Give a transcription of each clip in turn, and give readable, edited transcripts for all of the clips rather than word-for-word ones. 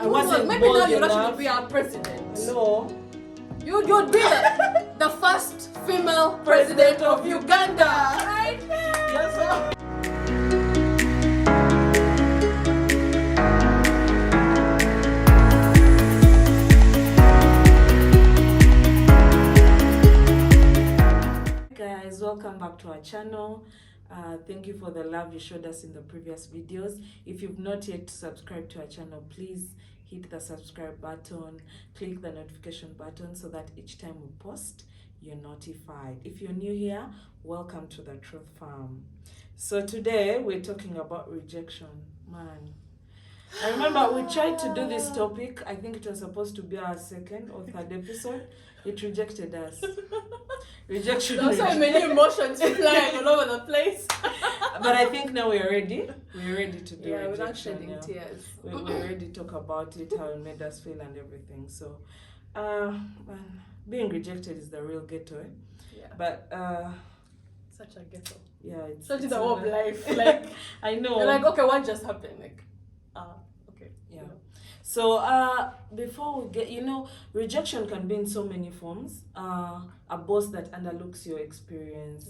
I wasn't maybe now bold you'd enough. actually be our president. No. You'd be the first female president of Uganda, right? Yes, sir. Guys, welcome back to our channel. Thank you for the love you showed us in the previous videos. If you've not yet subscribed to our channel, please hit the subscribe button, click the notification button so that each time we post, you're notified. If you're new here, welcome to the Truth Farm. So today we're talking about rejection. Man, I remember we tried to do this topic. I think it was supposed to be our second or third episode. It rejected us. Rejection. There are so many emotions flying all over the place. But I think now we're ready. We're ready to do Yeah, rejection. without shedding tears. We're ready to talk about it, how it made us feel and everything. So, man, being rejected is the real ghetto, eh? Yeah. But, Such a ghetto. yeah, it's... Such is it's the whole of a- life. Like, I know. you're like, okay, what just happened? Like, okay. Yeah. So, before we get, rejection can be in so many forms. A boss that underlooks your experience.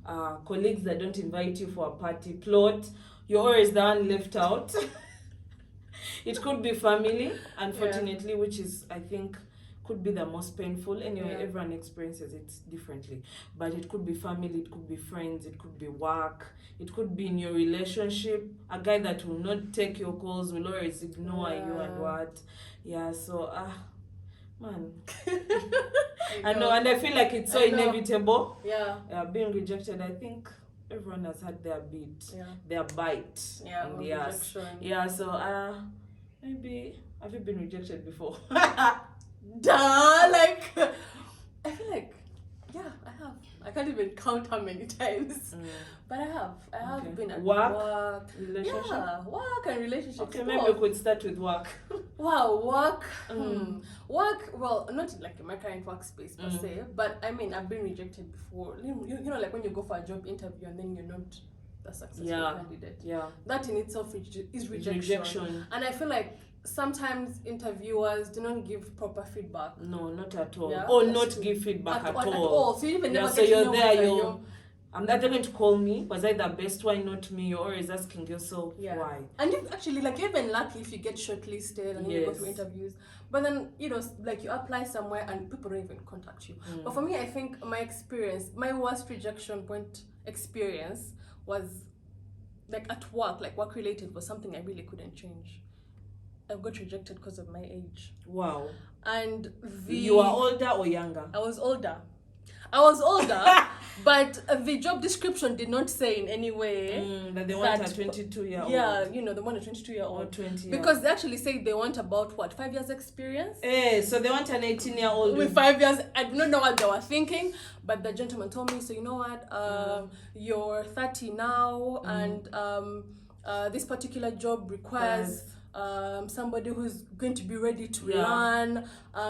Yeah. Colleagues that don't invite you for a party plot. You're always the one left out. It could be family, unfortunately, which is, I think, could be the most painful. Anyway, Yeah. everyone experiences it differently. But it could be family, it could be friends, it could be work, it could be in your relationship. A guy that will not take your calls, will always ignore you and what. Yeah, so, man. I know, and I feel like it's so I know. inevitable. Yeah. Being rejected, I think everyone has had their bit, Yeah. their bite. Yeah. in the ass. Rejection. Yeah, so maybe have you been rejected before? Duh, like, I feel like, yeah, I have. I can't even count how many times, but I have. I have Okay. been at Work, relationship. Yeah, work and relationships. Okay, maybe we could start with work. Wow, work. Mm. Work, well, not like in my current workspace per se, but I mean, I've been rejected before. You know, like when you go for a job interview and then you're not the successful candidate. Yeah. That in itself is rejection. Rejection. And I feel like sometimes interviewers do not give proper feedback. No, not at all. Yeah, Or that's not true. give feedback at At all. all. So you even Yeah, never so get to you're know there, whether you're they're going to call me. Was I the best? Why not me? You're always asking yourself why. And you actually, like, you're even lucky if you get shortlisted and you go through interviews. But then, like you apply somewhere and people don't even contact you. But for me, I think my experience, my worst rejection point experience was like at work, like work related, was something I really couldn't change. I got rejected because of my age. Wow. And You are older or younger? I was older, but the job description did not say in any way that they want a 22-year-old. Yeah, they want a 22-year-old. Or 20 Because they actually say they want about, 5 years experience? So they want an 18-year-old. With 5 years, I don't know what they were thinking, but the gentleman told me, so you know what, you're 30 now, and this particular job requires somebody who's going to be ready to learn.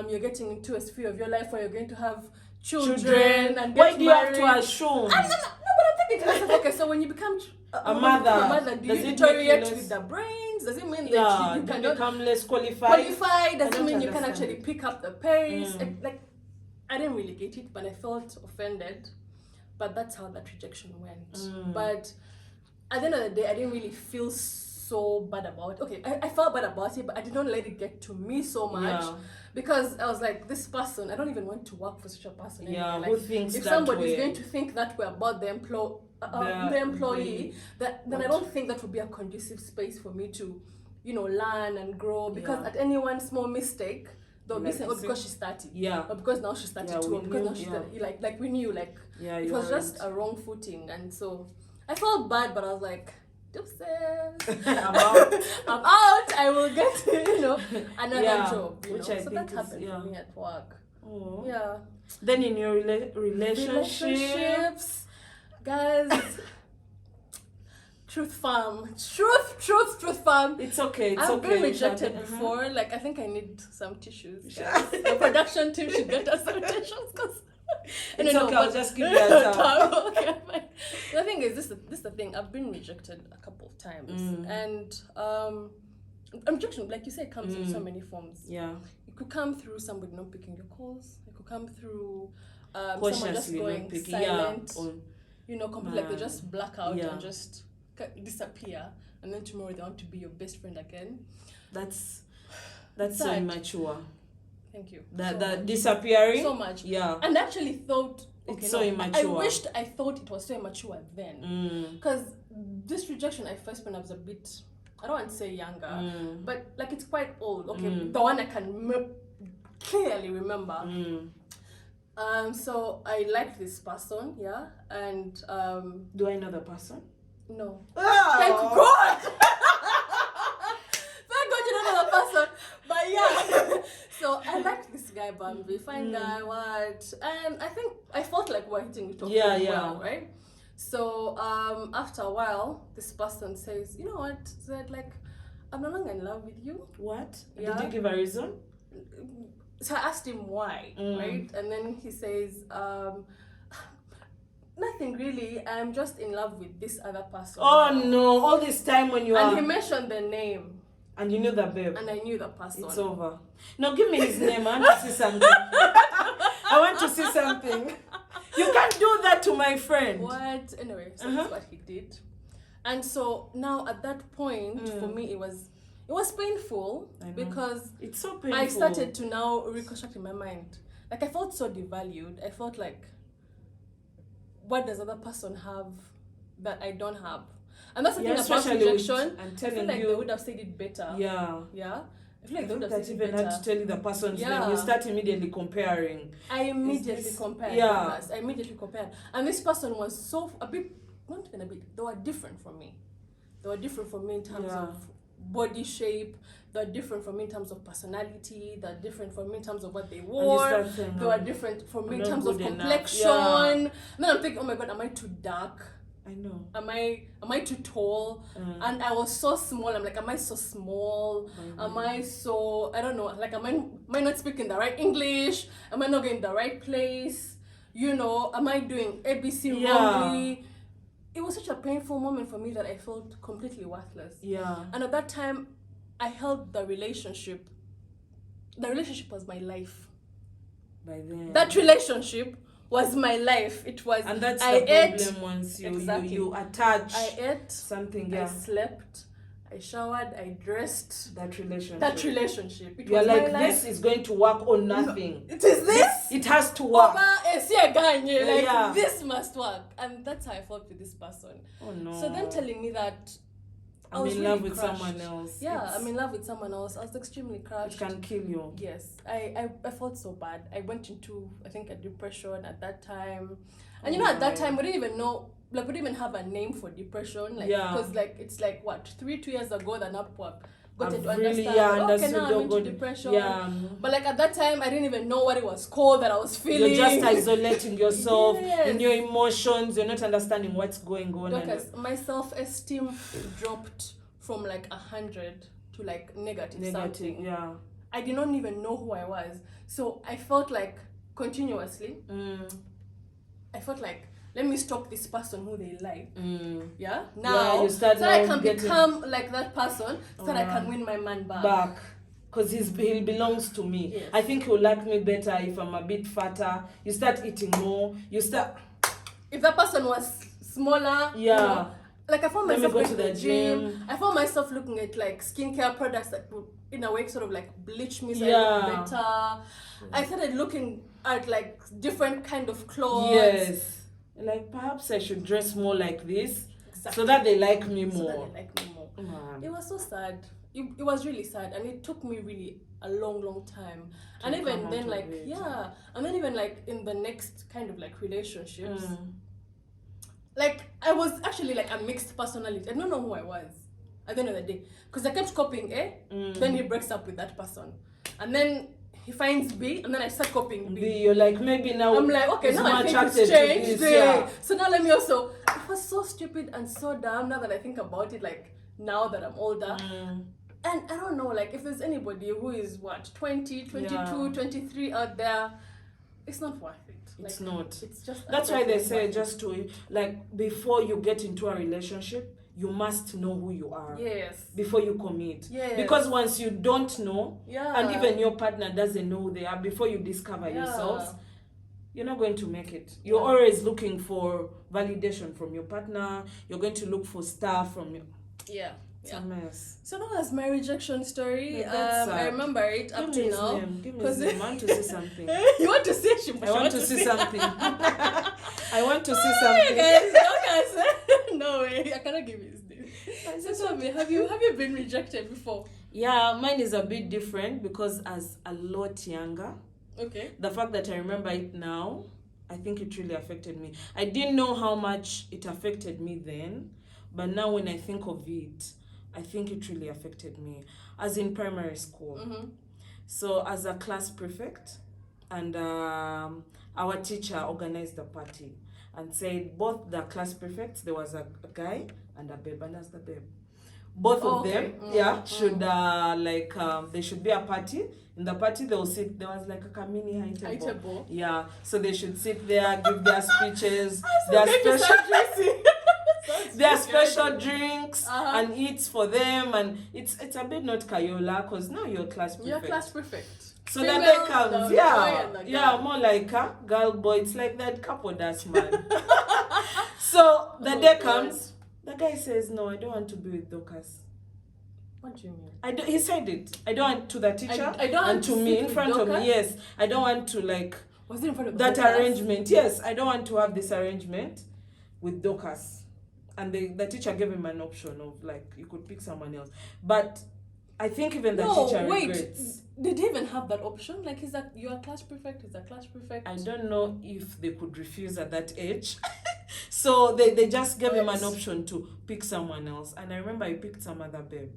You're getting into a sphere of your life where you're going to have children and why get do you have married. to assume? No, but I'm thinking to myself, okay, so when you become a mother, do does you it deteriorate make you with the brains? Does it mean Yeah, that you do cannot become less qualified? Does it don't mean you can understand actually it. pick up the pace? Like, I didn't really get it, but I felt offended. But that's how that rejection went. But at the end of the day, I didn't really feel so bad about it. Okay, I felt bad about it, but I did not let it get to me so much. Yeah. Because I was like, this person, I don't even want to work for such a person. Yeah, anyway. who Like, thinks if that somebody way? is going to think that way about the employee, then I don't think that would be a conducive space for me to, learn and grow. Because at any one small mistake, they'll be saying, because she's 30. Yeah. Or because now she's 32. we Or because knew, now she's 30. Like we knew, it was just a wrong footing. And so I felt bad, but I was like, deuces. I'm out. I'm out. I will get, another job. Which So I think that happened is, for me at work. Oh. Yeah. Then in your relationships, guys. Truth farm. Truth farm. it's okay. I've okay. been rejected Shall- before. Like, I think I need some tissues. Guys. The production team should get us some tissues because It's okay, I'll just give you a towel. Okay, fine. The thing is, this is the thing. I've been rejected a couple of times, and rejection, like you said, comes in so many forms. Yeah. It could come through somebody not picking your calls. It could come through someone just Cautiously going not picking. silent. Yeah. You know, completely like they just black out Yeah. and just disappear, and then tomorrow they want to be your best friend again. That's so Sad. immature. Thank you. That disappearing. So much. Yeah. And I actually thought, It's so immature. I wished I thought it was so immature then. Because this rejection I first when I was a bit, I don't want to say younger, but like it's quite old. Okay, the one I can clearly remember. So I liked this person, yeah, and do I know the person? No. Oh. Thank God. Thank God you don't know the person. But yeah. So I liked this guy, Bambi, fine guy, what? And I think I felt like we're hitting it off well, right? So after a while, this person says, you know what? Said like, I'm no longer in love with you. What? Yeah. Did you give a reason? So I asked him why, right? And then he says, nothing really. I'm just in love with this other person. Oh no! All this time when you and he mentioned the name. And you knew the babe. And I knew the person. It's over. No, give me his name. I want to see something. I want to see something. You can't do that to my friend. What? Anyway, so that's what he did. And so now at that point, for me, it was painful because it's so painful. I started to now reconstruct in my mind. Like I felt so devalued. I felt like, what does other person have that I don't have? And that's the thing about rejection. I feel like they would have said it better. Yeah. Yeah. I feel like they would have said it better. Even had to tell you the person's name. You start immediately comparing. I immediately compared. Yeah. I immediately compared. And this person was so not even a bit. They were different from me. They were different from me in terms of body shape. They're different from me in terms of personality. They're different from me in terms of what they wore. They were different from me in terms of complexion. Yeah. And then I'm thinking, oh my God, am I too dark? I know. Am I too tall? And I was so small. I'm like, am I so small? Am I so, I don't know, like am I not speaking the right English? Am I not going the right place? You know, am I doing ABC wrongly? It was such a painful moment for me that I felt completely worthless. Yeah. And at that time, I held the relationship. The relationship was my life. By then. That relationship was my life. It was. And that's the problem once you attach. I ate something. I slept. I showered. I dressed. That relationship. It You're was like, this is going to work or nothing. It is this. It has to work. This must work. And that's how I felt with this person. Oh no. So then telling me that I'm in love with someone else. Yeah, I'm in love with someone else. I was extremely crushed. It can kill you. Yes. I felt so bad. I went into, I think, a depression at that time. And at that time, we didn't even know, like, we didn't even have a name for depression. Like, because, like, it's like, what, 2 years ago that Upwork got to understand. Okay, now I'm into depression. Yeah. But, like, at that time, I didn't even know what it was called that I was feeling. You're just isolating yourself in your emotions. You're not understanding what's going on. Because my self-esteem dropped from, like, 100 to, like, negative something. Yeah. I did not even know who I was. So, I felt like, continuously, I felt like, let me stalk this person who they like. Yeah? Now, you start so I can become like that person, so that I can win my man back. Because he belongs to me. Yes. I think he'll like me better if I'm a bit fatter. You start eating more. If that person was smaller, like I found myself going to the gym. I found myself looking at like skincare products that would, in a way, sort of like bleach me so I look better. I started looking at like different kind of clothes. Yes. Like perhaps I should dress more like this, so that they like me more. It was so sad. It was really sad, and it took me really a long time. And even then, like and then even like in the next kind of like relationships, like I was actually like a mixed personality. I don't know who I was at the end of the day, because I kept copying A, then he breaks up with that person, and then he finds B, and then I start copying B. You're like, maybe now I'm like, okay, now I think it's changed. So now let me also. It was so stupid and so dumb now that I think about it, like now that I'm older. And I don't know, like if there's anybody who is 20, 22, 23 out there, it's not worth it. Like, it's not. It's just. That's why they say just to, like, before you get into a relationship, you must know who you are. Yes. Before you commit. Yes. Because once you don't know, Yeah. and even your partner doesn't know who they are, before you discover Yeah. yourselves, you're not going to make it. You're always looking for validation from your partner. You're going to look for stuff from your... Yeah. It's a mess. So that was my rejection story. That's I remember it up to now. Give me his name. I want to see something. You want to see it? I want to see something. I want to see You something. guys, no way. I cannot give you his name. So tell me, have you been rejected before? Yeah, mine is a bit different because as a lot younger. Okay. The fact that I remember it now, I think it really affected me. I didn't know how much it affected me then, but now when I think of it, I think it really affected me. As in primary school. Mm-hmm. So as a class prefect, and our teacher organized a party and said both the class prefects, there was a guy and a babe, and as the babe. Both of them, should there should be a party. In the party, they will sit. There was like a mini high table. Yeah, so they should sit there, give their speeches, their special drinks and eats for them, and it's a bit not Kayola because now you're class prefect. You're class prefect. So that day comes, more like a girl boy. It's like that couple that's man. So the day comes. The guy says, "No, I don't want to be with Dorcas." What do you mean? He said it. I don't want to the teacher I don't and to me in front of me. Yes, I don't want to Was it in front of that Dorcas? arrangement? Yes, I don't want to have this arrangement with Dorcas. And the teacher gave him an option of you could pick someone else. But I think even the teacher regrets. Did they even have that option? You're a class prefect, he's a class prefect. I don't know if they could refuse at that age. So they just gave him an option to pick someone else. And I remember he picked some other babe.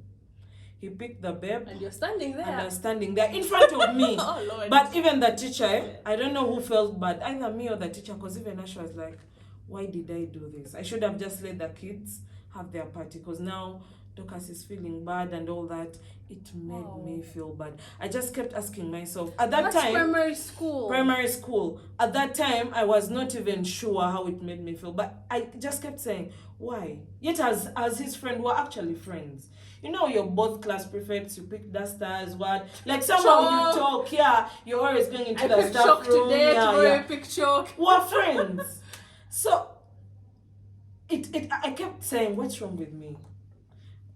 He picked the babe. And you're standing there. And I'm standing there in front of me. Oh, Lord. But even the teacher, I don't know who felt bad. Either me or the teacher, because even Asha was like, why did I do this? I should have just let the kids have their party. Because now Dorcas is feeling bad and all that. It made me feel bad. I just kept asking myself. At that time, primary school. Primary school. At that time, I was not even sure how it made me feel. But I just kept saying, why? Yet as his friend, we're actually friends. You know, you're both class prefects, you pick dusters, what? Somehow you talk, you're always going into the staff room. Today, tomorrow pick chalk. We're friends. So, I kept saying, what's wrong with me?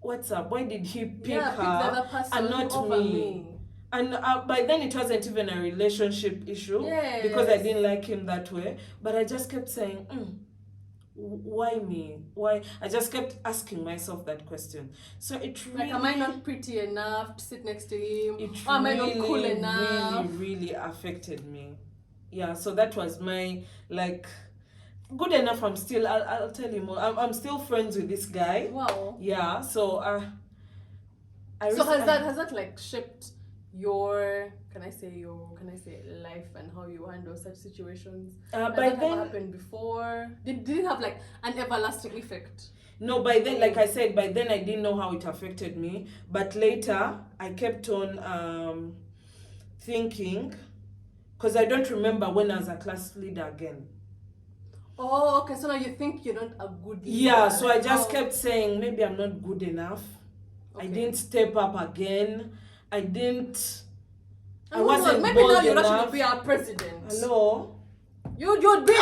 What's up? Why did he pick her and not me? And by then it wasn't even a relationship issue because I didn't like him that way. But I just kept saying, why me? Why? I just kept asking myself that question. So it really... am I not pretty enough to sit next to him? It am I not cool enough? really affected me. Yeah, so that was my, good enough. I'm still, I'll tell you more. I'm still friends with this guy. Wow. Yeah, so has that shaped your life and how you handle such situations? Has that ever happened before? Did it have an everlasting effect? No, by then, like I said, by then I didn't know how it affected me. But later, I kept on thinking, because I don't remember when I was a class leader again. Oh, okay. So now you think you're not a good leader. Yeah, so I just kept saying, maybe I'm not good enough. Okay. I didn't step up again. I wasn't maybe now you'd enough. actually be our president. Hello? You'd be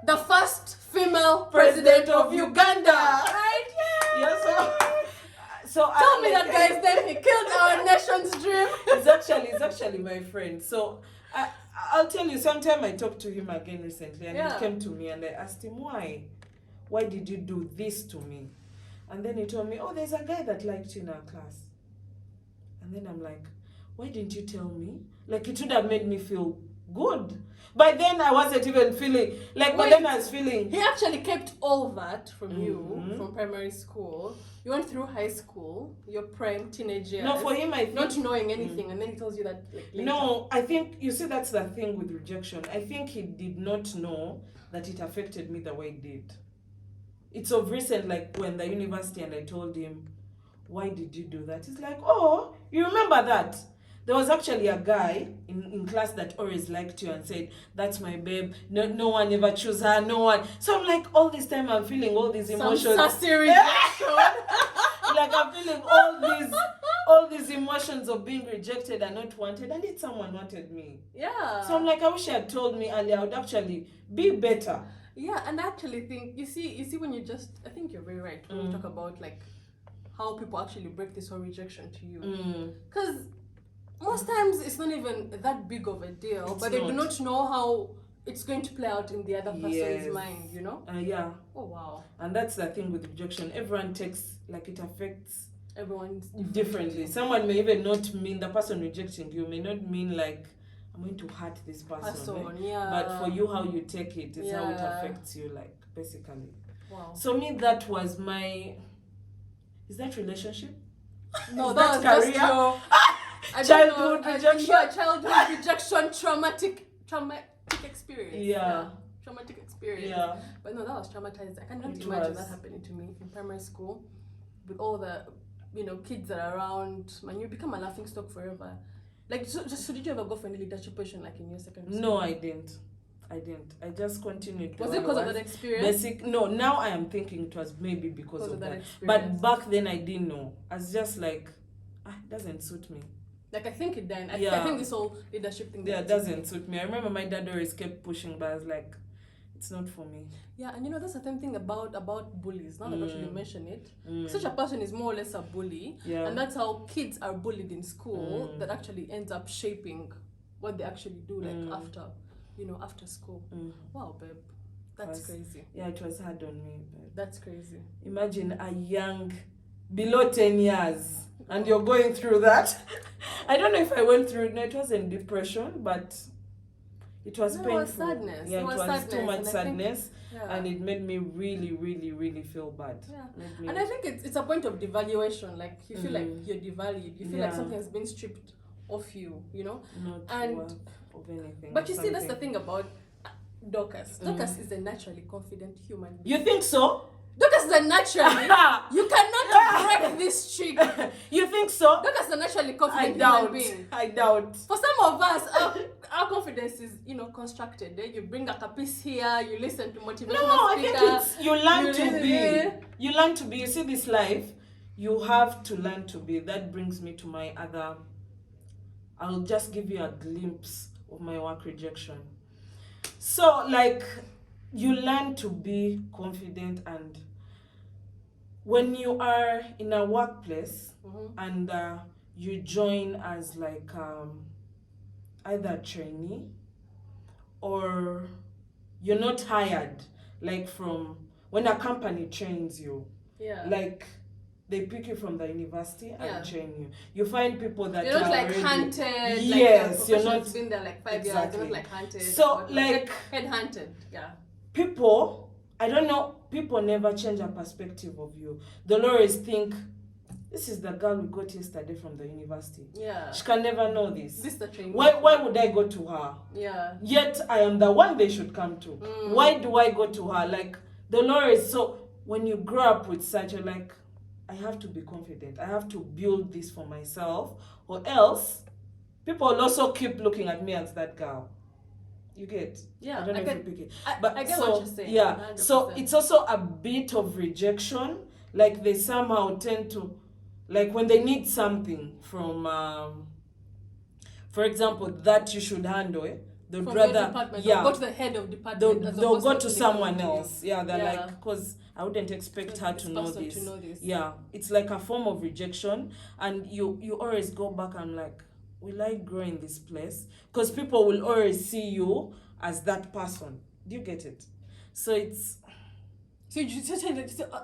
the first female president of Uganda. Right? Yeah. So tell me that guy's name. He killed our nation's dream. It's actually my friend. So I'll tell you, sometime I talked to him again recently and he came to me and I asked him, why? Why did you do this to me? And then he told me, there's a guy that liked you in our class. And then I'm like, why didn't you tell me? It would have made me feel good. By then I wasn't even feeling, by then I was feeling. He actually kept all that from you, from primary school. You went through high school, your prime teenage years. No, for him, I think... Not knowing anything, and then he tells you that later. No, I think, you see, that's the thing with rejection. I think he did not know that it affected me the way it did. It's of recent, when the university and I told him, why did you do that? He's like, you remember that? There was actually a guy in class that always liked you and said, that's my babe, no one ever choose her, no one. So I'm like, all this time I'm feeling all these emotions. Some sassy rejection. Like I'm feeling all these emotions of being rejected and not wanted. I need someone wanted me. Yeah. So I'm like, I wish you had told me earlier, I would actually be better. Yeah, and I actually think, you see when you just, I think you're very right when you talk about like how people actually break this whole rejection to you. Because most times it's not even that big of a deal, but they do not know how it's going to play out in the other person's mind, you know? Yeah. Oh, wow. And that's the thing with rejection. Everyone takes, like, it affects everyone differently. Someone may even not mean, the person rejecting you may not mean like, I'm going to hurt this person. Yeah. But for you, how you take it is how it affects you, like, basically. Wow. So me, that was my... Is that relationship? No, is that was career? just your... childhood rejection? Childhood rejection, traumatic experience. Yeah. Traumatic experience. Yeah. But no, that was traumatizing. I cannot imagine that happening to me in primary school with all the, kids that are around. Man, you become a laughing stock forever. Like, so did you ever go for any leadership position like in your secondary school? No, I didn't. I just continued. Was it because of that experience? No, now I am thinking it was maybe because of that. Experience. But back then I didn't know. I was just like, it doesn't suit me. Like, I think it then. I think this whole leadership thing. Yeah, it doesn't suit me. I remember my dad always kept pushing, but I was like, it's not for me. Yeah, and that's the same thing about bullies. Now that actually mention it, such a person is more or less a bully, and that's how kids are bullied in school. That actually ends up shaping what they actually do, like after school. Wow, babe, that's crazy. Yeah, it was hard on me. Babe. That's crazy. Imagine a young, below 10 years, and you're going through that. I don't know if I went through it. No, it wasn't depression, but it was painful. It was sadness. Yeah, it was sadness. too much sadness, and it made me really, really, really feel bad. Yeah, and I think it's a point of devaluation. Like, you feel like you're devalued. You feel like something has been stripped off you. Not worth of anything. But you see, that's the thing about Dorcas. Dorcas is a naturally confident human being. You think so? Dorcas is a naturally. You cannot break this streak. You think so? Dorcas is a naturally confident human being. I doubt. For some of us, our confidence is, constructed. You bring a piece here, you listen to motivational speaker. No, I think it's you learn to be. You learn to be. You see, this life, you have to learn to be. That brings me to my other... I'll just give you a glimpse of my work rejection. So, like, you learn to be confident, and when you are in a workplace and you join as like either a trainee or you're not hired, like from when a company trains you, like they pick you from the university and train you. You find people that you're not like already hunted. Yes, like you're not been there like 5 years. You're not like hunted. So like head hunted. Yeah. People, I don't know. People never change a perspective of you. They'll always think, this is the girl we got yesterday from the university. Yeah. She can never know this. This is the trainee. Why would I go to her? Yeah. Yet I am the one they should come to. Why do I go to her? Like, they'll always... So when you grow up with such, you're like, I have to be confident. I have to build this for myself, or else people will also keep looking at me as that girl. You get? Yeah. I don't know if you pick it. But I get what you're saying. Yeah. 100%. So it's also a bit of rejection. Like, they somehow tend to, like, when they need something from, for example, that you should handle it. They'd rather, go to the head of department. They'll go to someone else. Yeah, they're like, because I wouldn't expect her to know this. Yeah, it's like a form of rejection, and you always go back and like, will I grow in this place? Because people will always see you as that person. Do you get it? So it's... So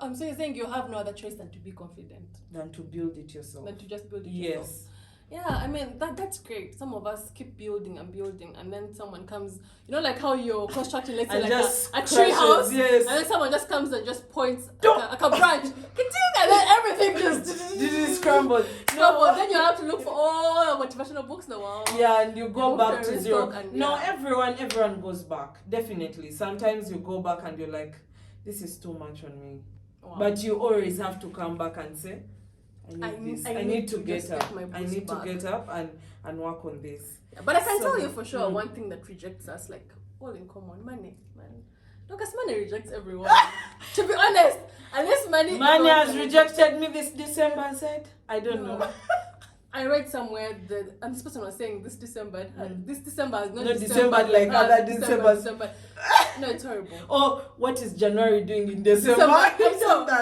I'm saying you have no other choice than to be confident. Than to build it yourself. Than to just build it yourself. Yes. Yeah, I mean, that's great. Some of us keep building, and then someone comes, like how you're constructing, let's say, like a tree house, yes. And then someone just comes and just points like a branch, and then everything just scrambles. No, then you have to look for all the motivational books in the world. Yeah, and you go back to zero. No, everyone goes back, definitely. Sometimes you go back and you're like, this is too much on me. Wow. But you always have to come back and say, I need to get up. I need to get up and work on this. Yeah, but I can tell you for sure one thing that rejects us, like all in common, money, man. No, because money rejects everyone. To be honest, unless money has rejected me this December, I said. I don't know. I read somewhere that, and this person was saying this December is not December like other Decembers. December. No, it's horrible. Oh, what is January doing in December?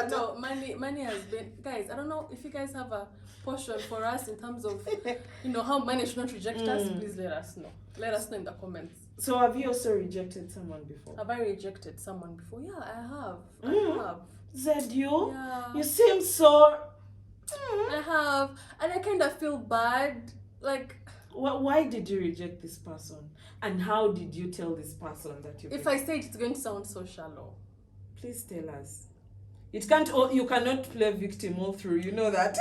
No, money has been, guys. I don't know if you guys have a portion for us in terms of, how money should not reject us. Please let us know. Let us know in the comments. So have you also rejected someone before? Have I rejected someone before? Yeah, I have. I have. Said you? Yeah. You seem so. I have, and I kind of feel bad. Like, why did you reject this person? And how did you tell this person that you? If I say it, it's going to sound so shallow. Please tell us. It can't. You cannot play victim all through. You know that.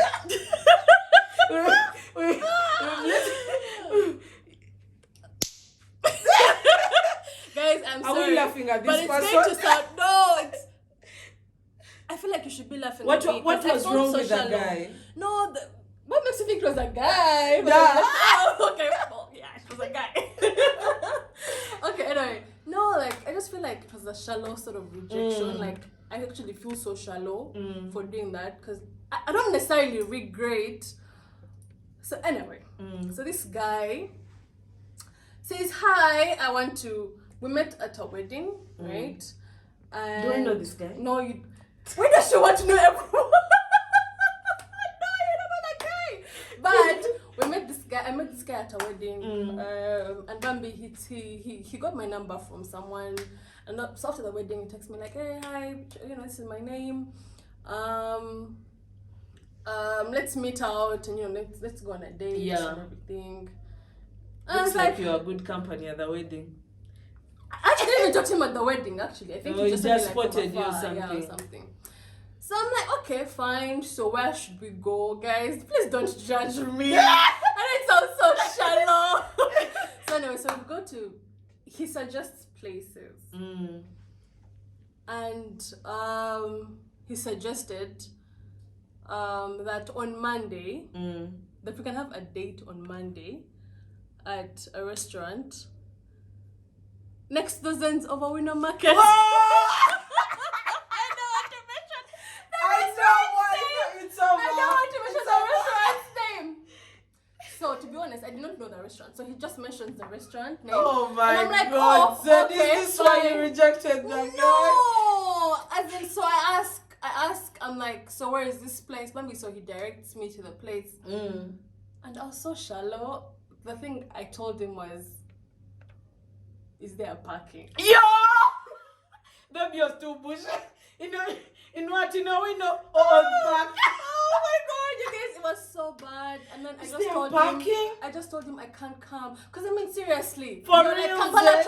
Guys, I'm sorry. Are we laughing at this person? But it's going to sound I feel like you should be laughing. What was wrong with that guy? No, what makes you think it was a guy? Okay, well, yeah, it was a guy. Okay, anyway, no, like I just feel like it was a shallow sort of rejection. Like I actually feel so shallow for doing that because I don't necessarily regret. So anyway, so this guy says, "Hi, we met at a wedding, right?" And do I know this guy? No, you. Why does she want to know everyone? No, you don't know that guy. But we met this guy. I met this guy at a wedding, and Bambi, he got my number from someone, and so after the wedding, he texts me like, "Hey, hi, this is my name. Let's meet out, and let's go on a date and everything." And looks like you're a good company at the wedding. I actually didn't even talk to him at the wedding. Actually, I think he just spotted you something. Yeah, or something. So I'm like, okay, fine. So where should we go, guys? Please don't judge me. And it sounds so shallow. So anyway, so we go to. He suggests places, and he suggested that on Monday that we can have a date on Monday at a restaurant next to the Zens of a winner market. So to be honest, I did not know the restaurant. So he just mentions the restaurant name. Oh my and I'm like, God! Oh, so okay, is this why you rejected that guy? No, as in, so I ask, I'm like, so where is this place? Maybe so he directs me to the place. And I was so shallow. The thing I told him was, is there parking? Yo! Baby, you're too bushy. We know. Oh my God, you guys, it was so bad. And then I just told him I can't come. Because I mean, seriously. For real, like, Kampala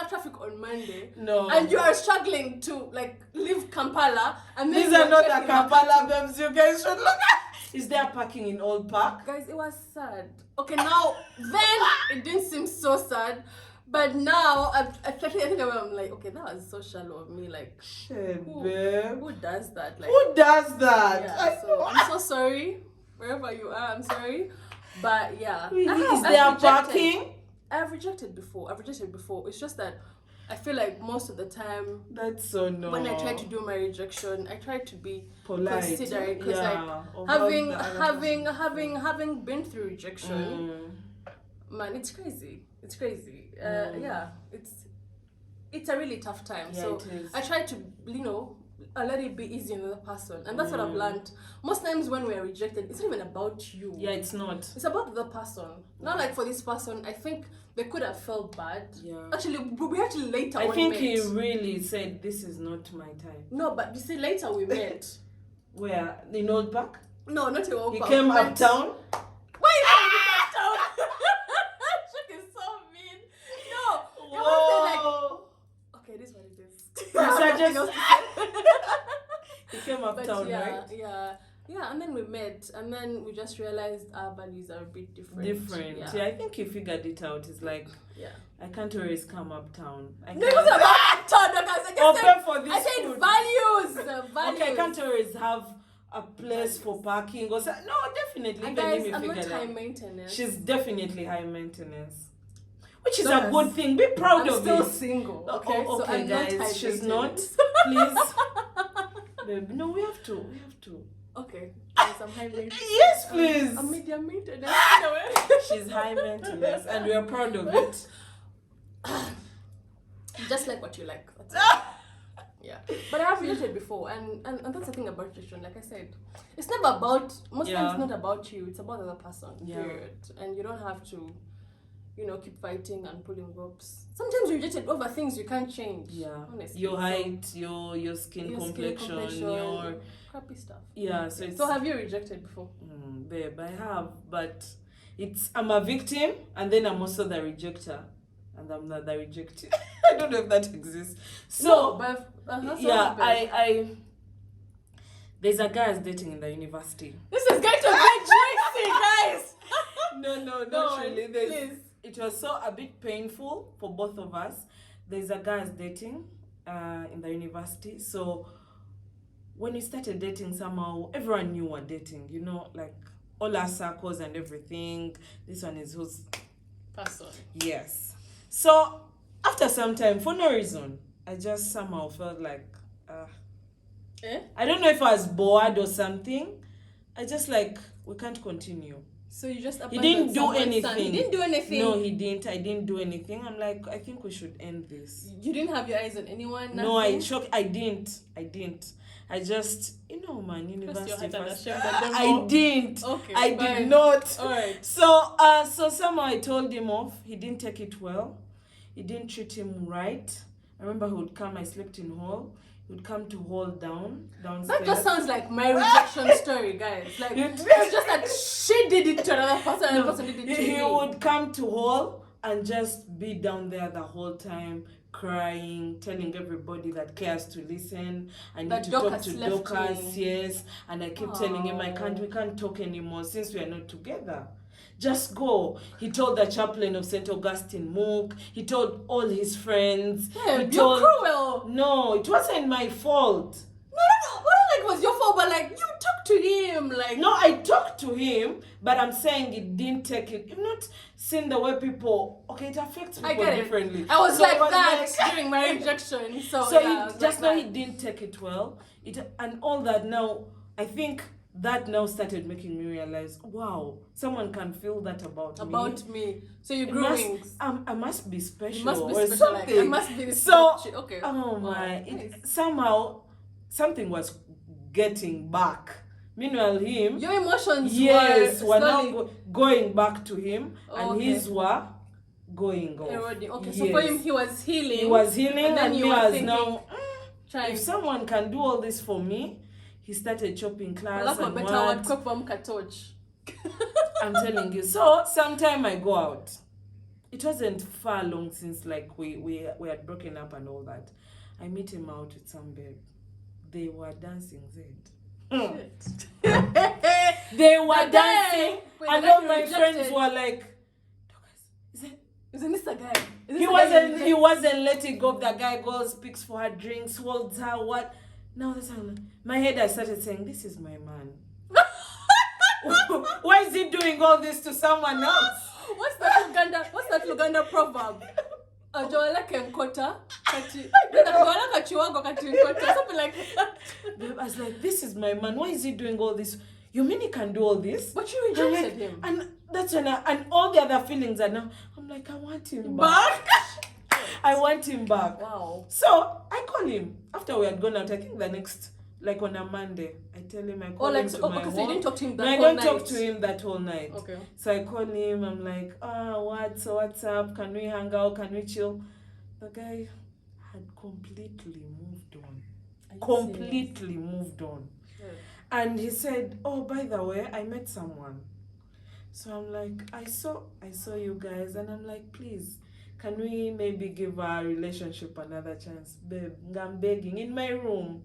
traffic on Monday. No. And you are struggling to, like, leave Kampala. And these are not a Kampala babes. You guys should look at. Is there parking in Old Park? Guys, it was sad. Okay, now, then it didn't seem so sad. But now, I think I'm like, okay, that was so shallow of me. Like, shit, who does that? Like, who does that? Yeah, so I'm so sorry. Wherever you are, I'm sorry. But yeah. Is there parking? I've rejected before. It's just that I feel like most of the time, that's so no. When I try to do my rejection, I try to be polite, considerate, because having been through rejection, man, it's crazy. It's crazy. Yeah, it's a really tough time. Yeah, so I try to, let it be easy on the person, and that's what I've learned. Most times when we are rejected, it's not even about you. Yeah, it's not. It's about the person. Not like for this person, I think they could have felt bad. Yeah. Actually, we actually later. I think he really said, "This is not my time." No, but you see, later we met. Where, in Old Park? No, not in Old Park. He came uptown. Why is he uptown? Shit is so mean. No, it was like, okay, this is what it is. He came uptown, right? Yeah, and then we met, and then we just realized our values are a bit different. Yeah, I think he figured it out. It's like, I can't always come uptown. No, it wasn't about uptown. I said for this I said food. Values. Okay, I can't always have a place for parking or something. No, definitely. And even guys, if you I'm not figure high that maintenance. she's definitely high maintenance, which is Dorcas, a good thing. Be proud I'm of still it. single. Oh, Okay, okay, so I'm guys, not high she's maintenance. not. Please, babe. No, we have to. Okay, guys, I'm high maintenance. Yes, please. I'm medium maintenance. She's high maintenance, and we are proud of it. Just like what you like. That's it. Yeah, but I have rejected before, and that's the thing about rejection. Like I said, it's never about, most times it's not about you, it's about the other person. Period. And you don't have to, keep fighting and pulling ropes. Sometimes you're rejected over things you can't change. Yeah, honestly. your height, your skin complexion, your crappy stuff. Yeah, So have you rejected before? Babe, I have, but I'm a victim, and then I'm also the rejector, and I'm not the rejected. I don't know if that exists. So no, but I there's a guy I was dating in the university. This is going to be juicy, guys. No, not really. Please. It was so a bit painful for both of us. There's a guy I was dating in the university. So when we started dating, somehow everyone knew we're dating. Like all our circles and everything. This one is who's person. Yes. So after some time, for no reason, I just somehow felt like, I don't know if I was bored or something. I just we can't continue. So you just He didn't do anything. Son. He didn't do anything. No, he didn't. I didn't do anything. I'm like, I think we should end this. You didn't have your eyes on anyone? Nothing? No, I didn't. I just, man, university first. I didn't. Okay, I did not. All right. So somehow I told him off. He didn't take it well. He didn't treat him right. I remember he would come. I slept in hall. He would come to hall downstairs. That just sounds like my rejection story, guys. Like it's just that she did it to another person, and the person did it to me. He would come to hall and just be down there the whole time, crying, telling everybody that cares to listen. I need to talk to Dorcas, yes. And I keep telling him we can't talk anymore since we are not together. Just go. He told the chaplain of St. Augustine Mook. He told all his friends. Yeah, you're cruel. No, it wasn't my fault. No. What it was your fault, but you talked to him, No, I talked to him, but I'm saying it didn't take it. You've not seen the way people. Okay, it affects people differently. I was during my rejection. So just now he didn't take it well. And all that now. I think that now started making me realize, wow, someone can feel that about me. So you grew wings. I must be special. You must be or special. Something. I must be okay. Oh my! Nice. Somehow something was getting back. Meanwhile, him, your emotions were now going back to him, and his were going off. Okay, so for him, he was healing. And me was now. If someone can do all this for me. He started chopping class and what. I'm telling you. So sometime I go out. It wasn't far long since we had broken up and all that. I meet him out with some babe. They were dancing, Shit. They were dancing, and all my friends were like, isn't this the guy? He wasn't letting go of the guy. Goes, picks for her drinks, holds her, what? Now that's my head. I started saying, "This is my man. Why is he doing all this to someone else?" What's that Luganda proverb? Something like that. I was like, "This is my man. Why is he doing all this? You mean he can do all this?" But you rejected him. And that's when and all the other feelings are now. I'm like, I want him back. I want him back. Wow. So I call him after we had gone out. I think the next, on a Monday, I tell him I call him to my home. So you didn't talk to him that whole night? No, I don't talk to him that whole night. Okay. So I call him. I'm like, what's up? Can we hang out? Can we chill? The guy had completely moved on. Completely moved on. Sure. And he said, "Oh, by the way, I met someone." So I'm like, I saw you guys, and I'm like, please, can we maybe give our relationship another chance? Babe, I'm begging in my room.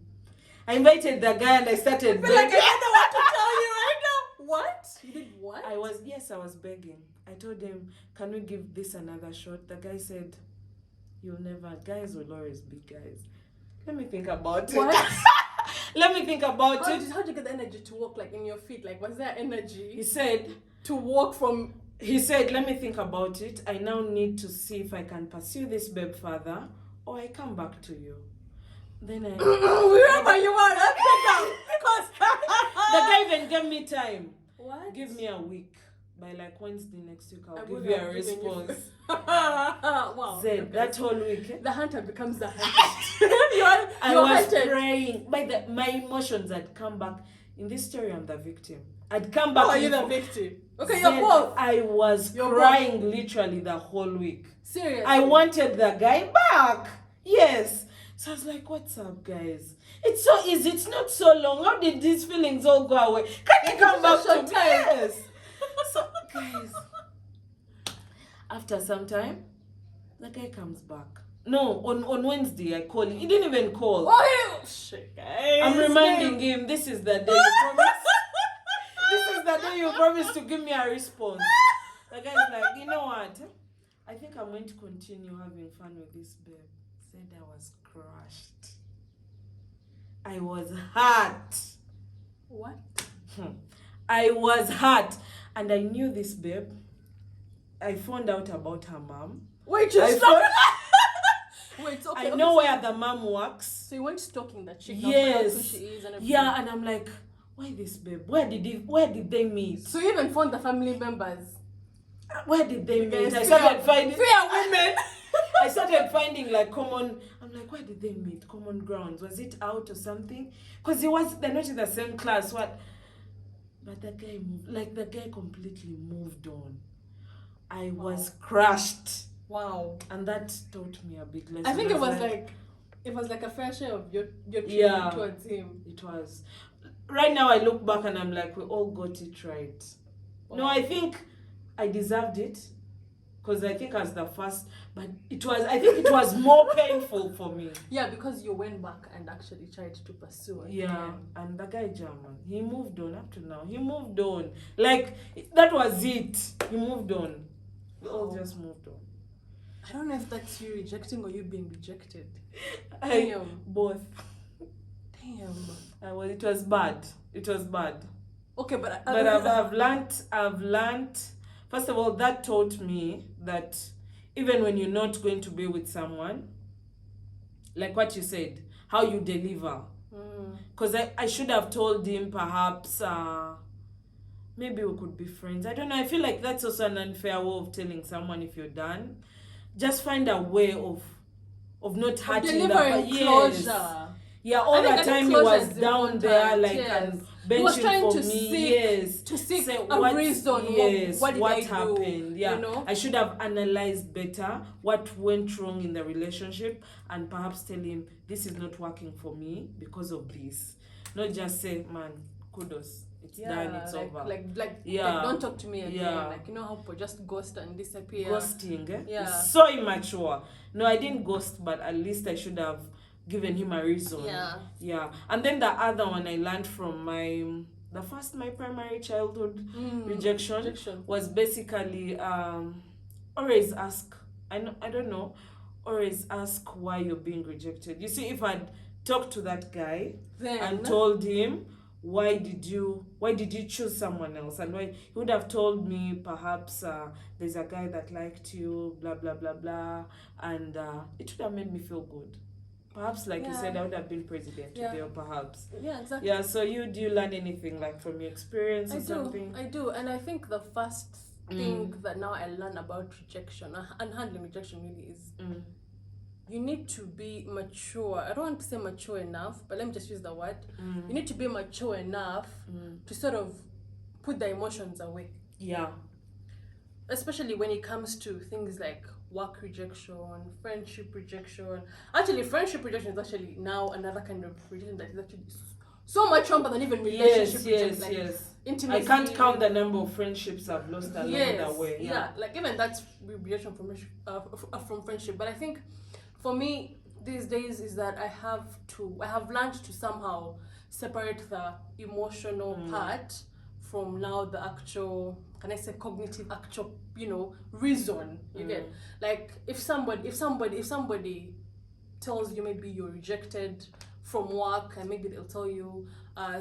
I invited the guy and I started begging. I don't know what to tell you right now. What? You did what? I was begging. I told him, can we give this another shot? The guy said, you'll never. Guys will always be guys. Let me think about it. Let me think about How it. did you get the energy to walk like in your feet? Like, was there energy? He said to walk from. He said, let me think about it. I now need to see if I can pursue this babe further, or I come back to you. Then I wherever you are, let's because the guy even gave me time. What? Give me a week. By like Wednesday next week, I'll I give would you a have given you- response. Wow. Said Okay. that whole week. The hunter becomes the hunted. I you're was hunted. praying. My emotions had come back. In this story, I'm the victim. I'd come back. How are you the victim? Okay, you're Said both. I was You're crying literally the whole week. Seriously. I wanted the guy back. Yes. So I was like, what's up, guys? It's so easy. It's not so long. How did these feelings all go away? Can you come back to me? Yes. So, guys, after some time, the guy comes back. No, on Wednesday, I call him. He didn't even call. Oh, shit, guys. I'm reminding him, this is the day you promised. This is the day you promised to give me a response. The guy's like, you know what? I think I'm going to continue having fun with this babe. Said I was crushed. I was hurt. What? I was hurt. And I knew this babe. I found out about her mom. Wait, you Wait, okay. I know where the mom works. So you went stalking that chick. Yes. Who she is and everything. Yeah, and I'm like, why this babe? Where did they meet? So you even found the family members. Where did they meet? I Fear- started finding fear women. I started finding like common. I'm like, where did they meet? Common grounds. Was it out or something? Because they're not in the same class. What? But the guy moved. Like the guy completely moved on. I was crushed. Wow. And that taught me a big lesson. I think it was like a fair share of your treatment towards him. It was. Right now I look back and I'm like, we all got it right. Wow. No, I think I deserved it. Because I think as the first, but I think it was more painful for me. Yeah, because you went back and actually tried to pursue it. Yeah, and the guy German, he moved on up to now. He moved on. Like, that was it. He moved on. We all just moved on. I don't know if that's you rejecting or you being rejected. Both. Damn. It was bad. It was bad. Okay, but I've learned. First of all, that taught me that even when you're not going to be with someone, like what you said, how you deliver. Because I should have told him perhaps maybe we could be friends. I don't know. I feel like that's also an unfair way of telling someone if you're done. Just find a way of not hurting delivering closure. Yes. Yeah, all the time he was down there like and benching for me. To seek say, a reason. Yes, what happened? Do, yeah, you know? I should have analyzed better what went wrong in the relationship and perhaps tell him this is not working for me because of this. Not just say, man, kudos. It's done, it's over. Like, don't talk to me again. Yeah. Like, you know how people just ghost and disappear. Ghosting, eh? Yeah. It's so immature. No, I didn't ghost, but at least I should have given him a reason. Yeah. And then the other one I learned from my primary childhood rejection was basically always ask. I don't know. Always ask why you're being rejected. You see, if I'd talked to that guy and told him why did you choose someone else, and why, he would have told me perhaps there's a guy that liked you, blah blah blah blah, and it would have made me feel good. Perhaps like you said, I would have been president today, or perhaps. Yeah, exactly. Yeah, so do you learn anything like from your experience or something? I do, and I think the first thing that now I learn about rejection and handling rejection really is you need to be mature. I don't want to say mature enough, but let me just use the word. You need to be mature enough to sort of put the emotions away. Yeah. Especially when it comes to things like work rejection, friendship rejection. Actually, friendship rejection is actually now another kind of rejection that is actually so much stronger than even relationship rejection. Yes. Intimacy. I can't count the number of friendships I've lost along the way. Yeah, like even that's rejection from friendship. But I think for me these days is that I have learned to somehow separate the emotional part from now the actual, can I say, cognitive actual, reason. You get, like if somebody tells you maybe you're rejected from work, and maybe they'll tell you,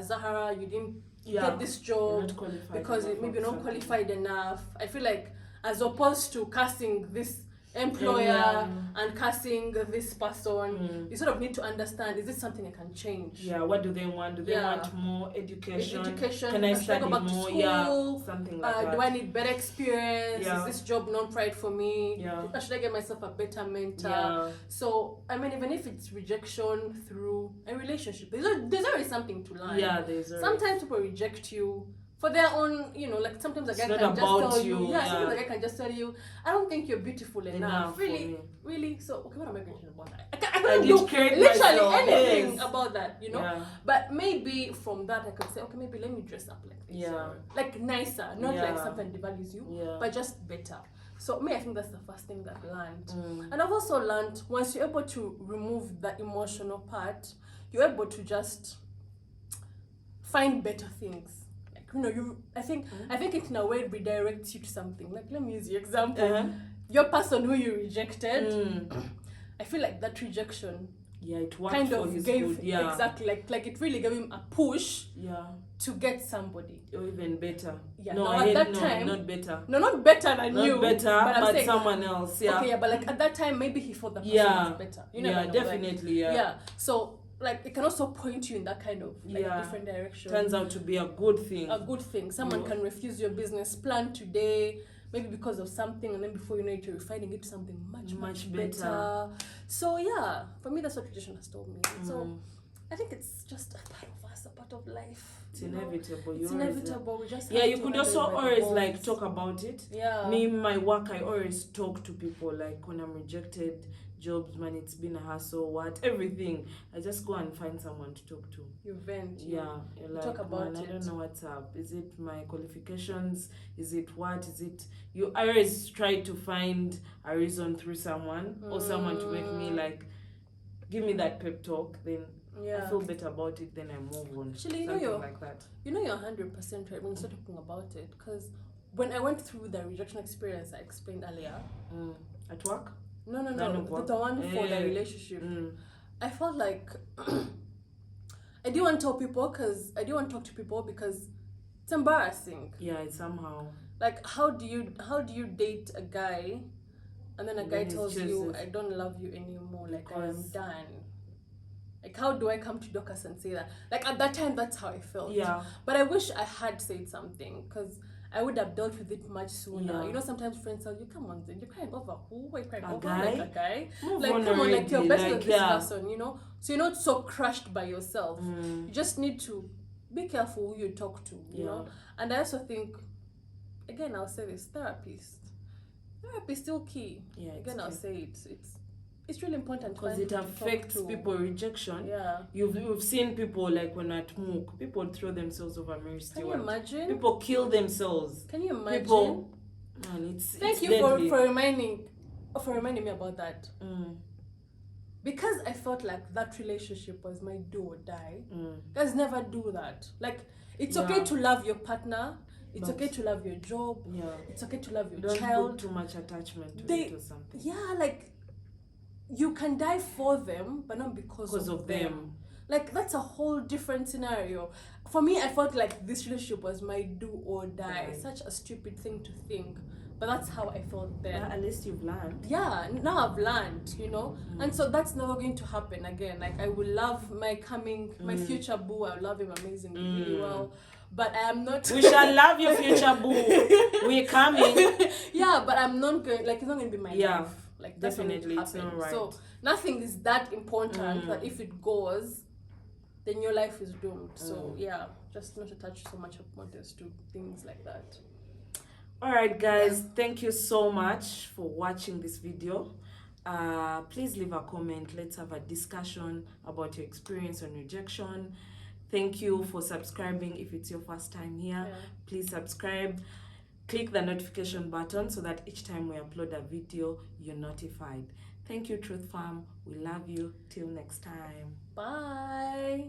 Zahara, you didn't get this You're job not qualified because enough maybe or you're not something. qualified enough. I feel like, as opposed to casting this employer and casting this person, you sort of need to understand, is this something I can change? Yeah, what do they want? Do they want more education? Can I Should I study go back more? to school? Something like that. Do I need better experience? Yeah. Is this job not right for me? Yeah. Should I get myself a better mentor? Yeah. So, I mean, even if it's rejection through a relationship, there's always something to learn. Yeah, there's always. Sometimes people reject you for their own, like sometimes a guy can just tell you. Sometimes a guy can just tell you, I don't think you're beautiful enough. Really? So, okay, what am I going to do about that? I can't do literally anything about that, Yeah. But maybe from that I could say, okay, maybe let me dress up like this. Yeah. Like nicer, not like something devalues you, but just better. So I think that's the first thing that I've learned. And I've also learned, once you're able to remove the emotional part, you're able to just find better things. I think it in a way redirects you to something. Like, let me use the example. Your person who you rejected, I feel like that rejection it worked kind for of his gave good. exactly like it really gave him a push to get somebody. Or even better. At that time, not better. No, not better than not you. Not better, but I'm saying, someone else. Okay, but like at that time, maybe he thought the person was better. You never know, definitely. So like it can also point you in that kind of different direction. Turns out to be a good thing. A good thing. Someone can refuse your business plan today, maybe because of something, and then before you know it, you're refining it to something much better. So for me, that's what rejection has told me. So I think it's just a part of us, a part of life. It's inevitable. It's inevitable. We just you could also always talk about it. Me, my work, I always talk to people, like when I'm rejected jobs, man, it's been a hassle, everything. I just go and find someone to talk to. You vent. You're like, talk about it. I don't know what's up. Is it my qualifications? Is it what? Is it you? I always try to find a reason through someone or someone to make me like, give me that pep talk. Then I feel better about it. Then I move on. Actually, like that. You're 100% right when you start talking about it, because when I went through the rejection experience I explained earlier, at work. No, the one for the relationship. I felt like I didn't want to tell people because I didn't want to talk to people because it's embarrassing. It's somehow like, how do you date a guy and then a guy tells you, I don't love you anymore, like I'm done. Like, how do I come to Dorcas and say that? Like, at that time, that's how I felt. But I wish I had said something, because I would have dealt with it much sooner. Sometimes friends tell you, come on, then you're crying over who? Are you crying over guy? Like a guy? Move like, on come on, like, you're better than this person, So you're not so crushed by yourself. You just need to be careful who you talk to, you know? And I also think, again, I'll say this, therapy is still key. Again, I'll say it's really important because it affects people. Rejection. You've seen people, like when at MOOC, people throw themselves over Mary Stewart. Can you imagine? People kill themselves. Can you imagine? People, man, Thank you for reminding me about that. Because I felt like that relationship was my do or die. Guys, never do that. Like, it's okay to love your partner. It's okay to love your job. It's okay to love your child. Don't put too much attachment to it or something. Like, you can die for them, but not because of them. Like, that's a whole different scenario. For me, I felt like this relationship was my do or die. Such a stupid thing to think. But that's how I felt then. At least you've learned. Now I've learned, And so that's never going to happen again. Like, I will love my future boo. I will love him amazingly, really well. But I am not... We shall love your future boo. We're coming. But I'm not going... Like, it's not going to be my life. Like, definitely, it's not right. So nothing is that important that if it goes, then your life is doomed. So just not attach so much importance to things like that. All right, guys, thank you so much for watching this video. Please leave a comment. Let's have a discussion about your experience on rejection. Thank you for subscribing. If it's your first time here, please subscribe. Click the notification button so that each time we upload a video, you're notified. Thank you, Truth Farm. We love you. Till next time. Bye.